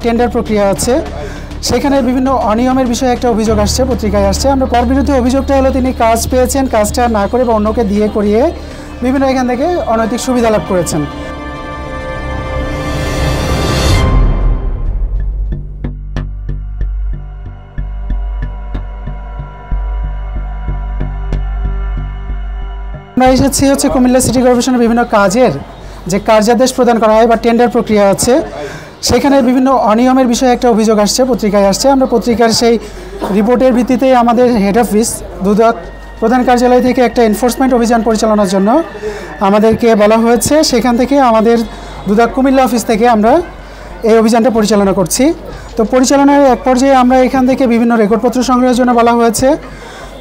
Tender প্রক্রিয়া আছে, সেখানে বিভিন্ন অনিয়মের বিষয়ে একটা অভিযোগ আসছে, পত্রিকায় আসছে। আমরা তার বিরুদ্ধে অভিযোগটা হলো তিনি কাজ পেয়েছেন, কাজটা না করে বা অন্যকে দিয়ে করিয়ে বিভিন্ন এখান থেকে অনৈতিক সুবিধা লাভ করেছেন। আমরা এসেছি হচ্ছে কুমিল্লা সিটি কর্পোরেশনের বিভিন্ন কাজের যে কার্যাদেশ প্রদান করা হয় বা টেন্ডার প্রক্রিয়া আছে, সেখানে বিভিন্ন অনিয়মের বিষয়ে একটা অভিযোগ আসছে, পত্রিকায় আসছে। আমরা পত্রিকার সেই রিপোর্টের ভিত্তিতে আমাদের হেড অফিস দুদক প্রধান কার্যালয় থেকে একটা এনফোর্সমেন্ট অভিযান পরিচালনার জন্য আমাদেরকে বলা হয়েছে। সেখান থেকে আমাদের দুদক কুমিল্লা অফিস থেকে আমরা এই অভিযানটা পরিচালনা করছি। তো পরিচালনার এক পর্যায়ে আমরা এখান থেকে বিভিন্ন রেকর্ডপত্র সংগ্রহের জন্য বলা হয়েছে।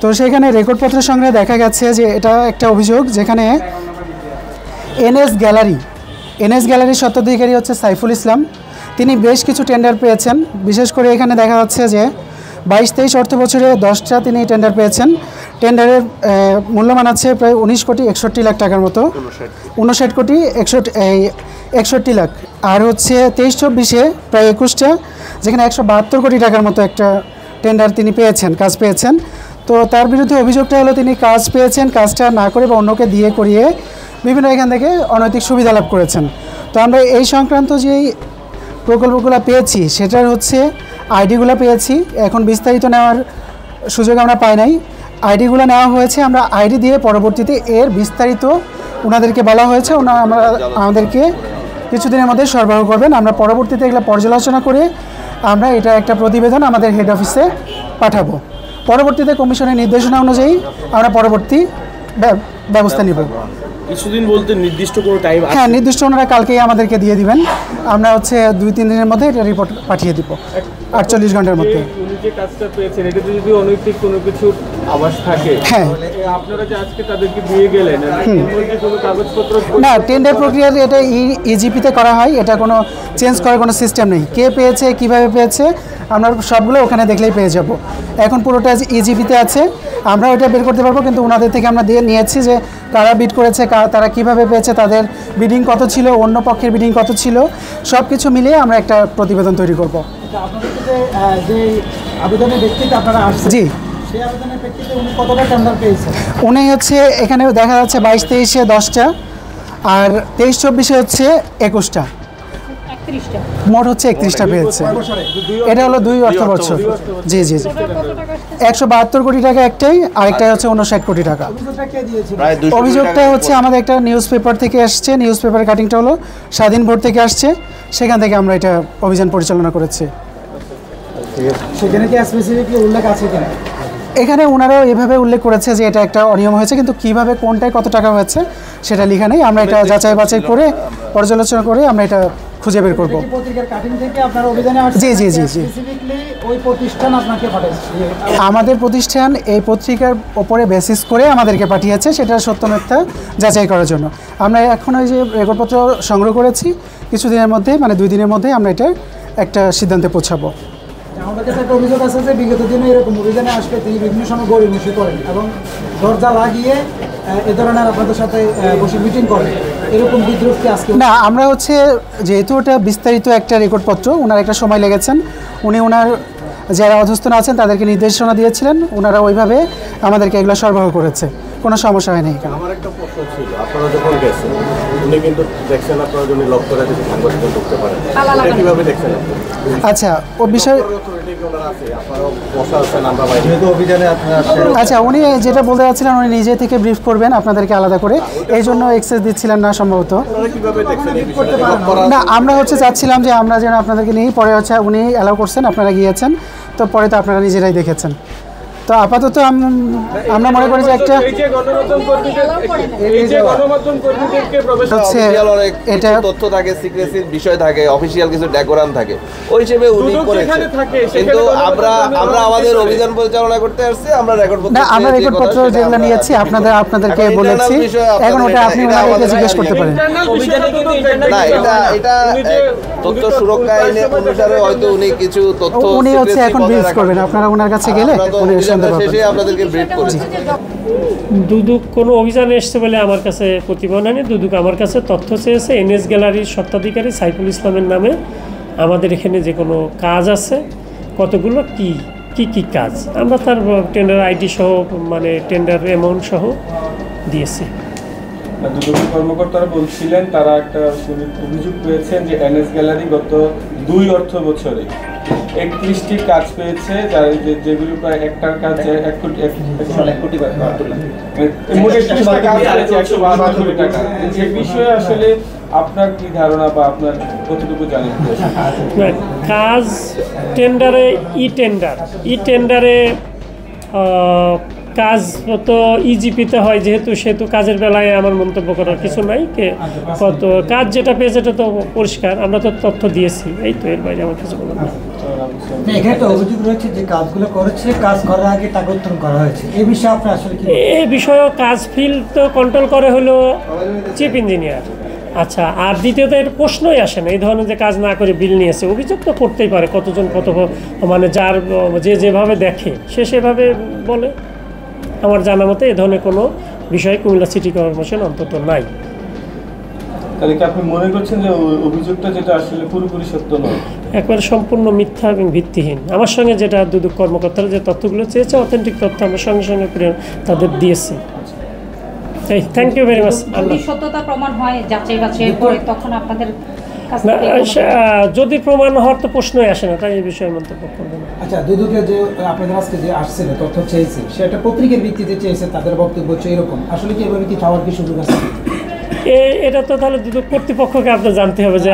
তো সেখানে রেকর্ডপত্র সংগ্রহে দেখা গেছে যে এটা একটা অভিযোগ যেখানে এনএস গ্যালারির স্বত্বাধিকারী হচ্ছে সাইফুল ইসলাম। তিনি বেশ কিছু টেন্ডার পেয়েছেন। বিশেষ করে এখানে দেখা যাচ্ছে যে 22-23 অর্থ বছরে 10টা তিনি টেন্ডার পেয়েছেন। টেন্ডারের মূল্যমান আছে প্রায় 19 কোটি 61 লাখ টাকার মতো, 59 কোটি 61 লাখ। আর হচ্ছে 23-24-এ প্রায় 21টা, যেখানে 172 কোটি টাকার মতো একটা টেন্ডার তিনি পেয়েছেন, কাজ পেয়েছেন। তো তার বিরুদ্ধে অভিযোগটা হলো তিনি কাজ পেয়েছেন, কাজটা না করে বা অন্যকে দিয়ে করিয়ে বিভিন্ন এখান থেকে অনৈতিক সুবিধা লাভ করেছেন। তো আমরা এই সংক্রান্ত যেই প্রকল্পগুলো পেয়েছি সেটার হচ্ছে আইডিগুলো পেয়েছি। এখন বিস্তারিত নেওয়ার সুযোগ আমরা পাই নাই। আইডিগুলো নেওয়া হয়েছে, আমরা আইডি দিয়ে পরবর্তীতে এর বিস্তারিত ওনাদেরকে বলা হয়েছে, আমাদেরকে কিছুদিনের মধ্যে সরবরাহ করবেন। আমরা পরবর্তীতে এগুলো পর্যালোচনা করে আমরা এটা একটা প্রতিবেদন আমাদের হেড অফিসে পাঠাবো। পরবর্তীতে কমিশনের নির্দেশনা অনুযায়ী আমরা পরবর্তী ব্যবস্থা নেব। কিছুদিন বলতে নির্দিষ্ট কোনো টাইম? হ্যাঁ, নির্দিষ্ট ওনারা কালকেই আমাদেরকে দিয়ে দিবেন। আমরা হচ্ছে 2-3 দিনের মধ্যে এটা রিপোর্ট পাঠিয়ে দিব, 48 ঘন্টার মধ্যে। উনি যে কাজটা পেয়েছেন এটাতে যদি অনৈতিক কোনো কিছু আভাস থাকে, হ্যাঁ, আপনারা যে আজকে তাদেরকে দিয়ে গেলেন কোনো কাগজপত্র না, টেন্ডার প্রক্রিয়া এটা ইজিপিতে করা হয়, এটা কোনো চেঞ্জ করার কোনো সিস্টেম নেই। কে পেয়েছে, কিভাবে পেয়েছে, আমরা সবগুলো ওখানে দেখলেই পেয়ে যাব। এখন পুরোটা ইজিপিতে আছে, আমরা ওটা বের করতে পারবো, কিন্তু ওনাদের থেকে আমরা দিয়ে নিয়েছি যে কারা বিড করেছে, তারা কিভাবে পেয়েছে, তাদের বিডিং কত ছিল, অন্য পক্ষের বিডিং কত ছিল, সব কিছু মিলিয়ে আমরা একটা প্রতিবেদন তৈরি করব। জি, উনি হচ্ছে এখানে দেখা যাচ্ছে 22-23-এ 10টা, আর 23-24-এ হচ্ছে 21টা, মোট হচ্ছে 31টা পেয়েছে। এটা হলো 2 অর্থ বছর। জি জি জি, 172 কোটি টাকা একটাই, আরেকটা হচ্ছে 59 কোটি টাকা। অভিযোগটা হচ্ছে আমাদের একটা নিউজ পেপার থেকে আসছে, নিউজ পেপারের কাটিংটা হলো স্বাধীন ভোট থেকে আসছে, সেখান থেকে আমরা এটা অভিযান পরিচালনা করেছি। সেখানে কি স্পেসিফিকলি উল্লেখ আছে কিনা? এখানে ওনারাও এভাবে উল্লেখ করেছে যে এটা একটা অনিয়ম হয়েছে, কিন্তু কিভাবে কোনটায় কত টাকা হয়েছে সেটা লেখা নেই। আমরা এটা যাচাই বাছাই করে পর্যালোচনা করে আমরা এটা খুঁজে বের করব। জি জি জি জি, আমাদের প্রতিষ্ঠান এই পত্রিকার ওপরে বেসিস করে আমাদেরকে পাঠিয়েছে, সেটা সত্য মিথ্যা যাচাই করার জন্য। আমরা এখন ওই যে রেকর্ডপত্র সংগ্রহ করেছি, কিছুদিনের মধ্যে, মানে 2 দিনের মধ্যে আমরা এটা একটা সিদ্ধান্তে পৌঁছাবো। আমাদের কাছে একটা অভিযোগ আছে যে বিগত দিনে এরকম অভিযানে আসলে তিনি বিভিন্ন সময় গড়িমসি করেন এবং দরজা লাগিয়ে এ ধরনের আপনাদের সাথে বসে মিটিং করেন, এরকম বিদ্রোহ কি আজকে? না, আমরা হচ্ছে যেহেতু ওটা বিস্তারিত একটা রেকর্ডপত্র, ওনার একটা সময় লেগেছেন, উনি ওনার যারা অধস্তন আছেন তাদেরকে নির্দেশনা দিয়েছিলেন, ওনারা ওইভাবে আমাদেরকে এগুলো সরবরাহ করেছে, কোনো সমস্যা হয়নি। আমার একটা প্রশ্ন ছিল, আপনারা যখন গেছেন উনি কিন্তু দেখছেন আপনারা যদি লক্ষ্য রাখে সাংবাদিকরা ঢুকতে পারেন, এটা কিভাবে দেখছেন? আচ্ছা, ও বিষয় আচ্ছা, উনি যেটা বলতে চাচ্ছিলেন উনি নিজে থেকে ব্রিফ করবেন আপনাদেরকে আলাদা করে, এই জন্য এক্সেস দিচ্ছিলেন না সম্ভবত। না, আমরা হচ্ছে চাচ্ছিলাম যে আমরা যেন আপনাদেরকে নিয়ে, পরে হচ্ছে উনি অ্যালাউ করছেন, আপনারা গিয়েছেন, তো পরে তো আপনারা নিজেরাই দেখেছেন। তো আপাতত আমরা মনে করি যে একটা এটা তথ্য থাকে, সিক্রেসির বিষয় থাকে, অফিসিয়াল কিছু ডেকোরাম থাকে, ওই হিসেবে উনি করেছেন। কিন্তু আমরা আমাদের অভিযান পরিচালনা করতে আসছি, আমরা রেকর্ডপত্র যেগুলো নিয়েছি আপনাদেরকে বলেছি, এখন ওটা আপনি ওনাকে জিজ্ঞেস করতে পারেন। না, এটা তথ্য সুরক্ষা আইনে অনুসারে হয়তো উনি কিছু তথ্য উনি হচ্ছে এখন ব্রিফ করবেন, আপনারা ওনার কাছে গেলে উনি দুদক কোনো অভিযানে এসছে বলে আমার কাছে প্রতিবেদন নেই। দুদক আমার কাছে তথ্য চেয়েছে এনএস গ্যালারির স্বত্বাধিকারী সাইফুল ইসলামের নামে আমাদের এখানে যে কোনো কাজ আছে কতগুলো কি কি কাজ আমরা তার টেন্ডার আইডি সহ মানে টেন্ডার অ্যামাউন্ট সহ দিয়েছি। দুদক কর্মকর্তারা বলছিলেন তারা একটা অভিযোগ পেয়েছেন যে এনএস গ্যালারি গত 2 অর্থ বছরে 31টি কাজ পেয়েছে যেগুলো প্রায় একটার কাজ 1 কোটি 1 কোটি টাকা। যে বিষয়ে আসলে আপনার কি ধারণা বা আপনার কতটুকু জানেন? কাজ টেন্ডারে ই টেন্ডারে কাজ তো ইজিপিতে হয় যেহেতু সেহেতু কাজের বেলায় আমার মন্তব্য করার কিছু নাই। কত কাজ যেটা পেয়েছে এটা তো পরিষ্কার, আমরা তো তথ্য দিয়েছি, এই তো এর বাইরে আমার কিছু বলার নেই। এখানে তো অভিযোগ রয়েছে যে কাজগুলো করেছে, কাজ করার আগে টাকা উত্তোলন করা হয়েছে, এই বিষয়ে আপনার আসলে কি? এই বিষয়েও কাজ ফিল্ড তো কন্ট্রোল করে হলো চিফ ইঞ্জিনিয়ার। আচ্ছা, আর দ্বিতীয়ত এর প্রশ্নই আসে না এই ধরনের যে কাজ না করে বিল নিয়েছে। অভিযোগ তো করতেই পারে, কতজন কত মানে যার যেভাবে দেখে সে সেভাবে বলে। আমার জানা মতে এ ধরনের কোনো বিষয় কুমিল্লা সিটি কর্পোরেশন অন্তত নাই। তাহলে কি আপনি মনে করছেন যে অভিযোগটা যেটা আসলে পুরোপুরি সত্য নয়, একবারে সম্পূর্ণ মিথ্যা এবং ভিত্তিহীন? আমার সঙ্গে যেটা দুদক কর্মকর্তারা যে তথ্যগুলো চেয়েছে অথেন্টিক তথ্য আমরা সঙ্গে সঙ্গে তাদের দিয়েছি। Thank you very much. যদি সত্যতা প্রমাণ হয় যাচাই বাছাই করে তখন আপনাদের যদি প্রমাণ হওয়ার তো প্রশ্নই আসে না, তাই এই বিষয়ে মন্তব্য করবেন। আচ্ছা, দুদকে যে আপনাদের আজকে যে আসছিল তথ্য চেয়েছে সেটা পত্রিকার ভিত্তিতে চেয়েছে, তাদের বক্তব্য হচ্ছে এরকম, আসলে কি এভাবে কি চাওয়ার কি সুযোগ আছে? এটা তো তাহলে দুদক কর্তৃপক্ষকে আপনার জানতে হবে যে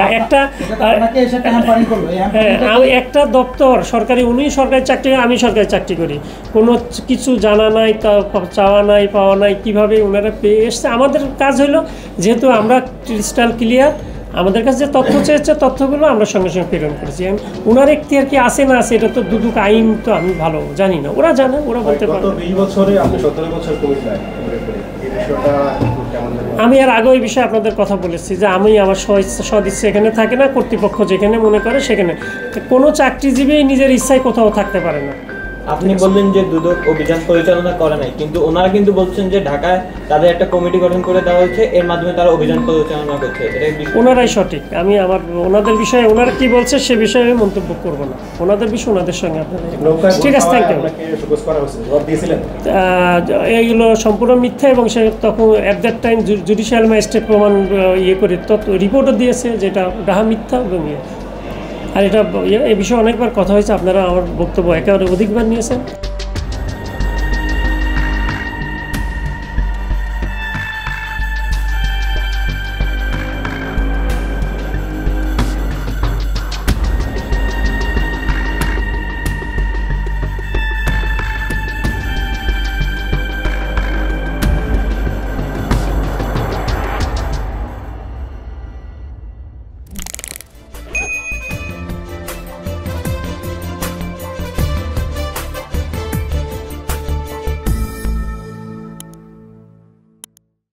একটা দপ্তর সরকারি, উনি সরকারি চাকরি, আমি সরকারি চাকরি করি, কোনো কিছু জানা নাই, তা চাওয়া নাই, পাওয়া নাই, কীভাবে ওনারা পেয়ে এসছে। আমাদের কাজ হলো যেহেতু আমরা ক্রিস্টাল ক্লিয়ার, আমাদের কাছে যে তথ্য চেয়েছে তথ্যগুলো আমরা সঙ্গে সঙ্গে প্রেরণ করেছি। ওনার এখতিয়ার কি আছে না আছে এটা তো দুদক আইন তো আমি ভালো জানি না, ওরা জানে, ওরা বলতে পারে। 20 বছরে আপনি 17 বছর কমিশনার, এই বিষয়টা আমি আর আগে ওই বিষয়ে আপনাদের কথা বলেছি যে আমি আমার সদিচ্ছা এখানে থাকে না, কর্তৃপক্ষ যেখানে মনে করে সেখানে। কোনো চাকরিজীবী নিজের ইচ্ছায় কোথাও থাকতে পারে না। আপনি বললেন যে দুদক অভিযান পরিচালনা করে নাই, কিন্তু ওনারা কিন্তু বলছেন যে ঢাকায় তাদের একটা কমিটি গঠন করে দেওয়া হয়েছে, এর মাধ্যমে তারা অভিযান পরিচালনা করছে। ওনারাই সঠিক, আমি আমার ওনাদের বিষয়ে ওনারা কি বলছে সে বিষয়ে আমি মন্তব্য করব না। ওনাদের বিষয় ওনাদের সঙ্গে আপনাদের। ঠিক আছে, থ্যাংক ইউ। এইগুলো সম্পূর্ণ মিথ্যা এবং সে তখন at that time judicial magistrate প্রমাণ করে রিপোর্টও দিয়েছে যেটা ডাহা মিথ্যা এবং আর এটা এই বিষয়ে অনেকবার কথা হয়েছে, আপনারা আমার বক্তব্য একেবারে অধিকবার নিয়েছেন।